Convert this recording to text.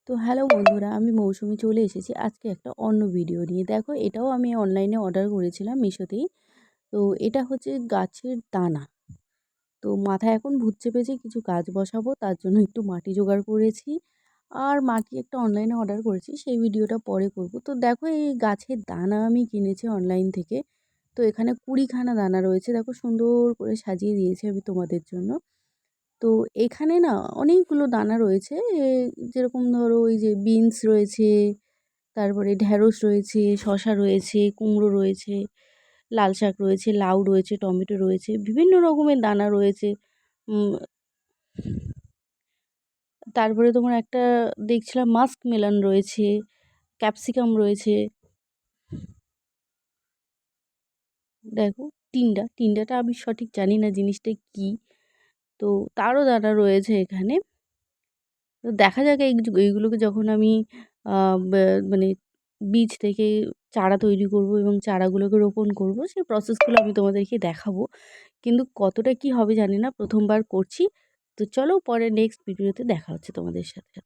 তো হ্যালো বন্ধুরা, আমি মৌসুমি চলে এসেছি আজকে একটা অন্য ভিডিও নিয়ে। দেখো, এটাও আমি অনলাইনে অর্ডার করেছিলাম মিশোতেই। তো এটা হচ্ছে গাছের দানা। তো মাথায় এখন ভূত চেপেছে, কিছু গাছ বসাবো, তার জন্য একটু মাটি জোগাড় করেছি। আর মাটি একটা অনলাইনে অর্ডার করেছি, সেই ভিডিওটা পরে করব। তো দেখো, এই গাছের দানা আমি কিনেছি অনলাইন থেকে। তো এখানে 20খানা দানা রয়েছে, দেখো সুন্দর করে সাজিয়ে দিয়েছি আমি তোমাদের জন্য। তো এখানে না অনেকগুলো দানা রয়েছে, যেরকম ধরো ওই যে বিনস রয়েছে, তারপরে ঢ্যাঁড়স রয়েছে, শসা রয়েছে, কুমড়ো রয়েছে, লাল শাক রয়েছে, লাউ রয়েছে, টমেটো রয়েছে, বিভিন্ন রকমের দানা রয়েছে। উম, তারপরে তোমার একটা দেখছিলাম মাস্ক মেলন রয়েছে, ক্যাপসিকাম রয়েছে। দেখো, টিন্ডাটা আমি সঠিক জানি না জিনিসটা কি। তো তারও দানা রয়েছে এখানে। তো দেখা যাক এইগুলোকে যখন আমি মানে বীজ থেকে চারা তৈরি করব এবং চারাগুলোকে রোপণ করব, সেই প্রসেসগুলো আমি তোমাদেরকে দেখাবো। কিন্তু কতটা কি হবে জানি না, প্রথমবার করছি। তো চলো, পরে নেক্সট ভিডিওতে দেখা হচ্ছে তোমাদের সাথে।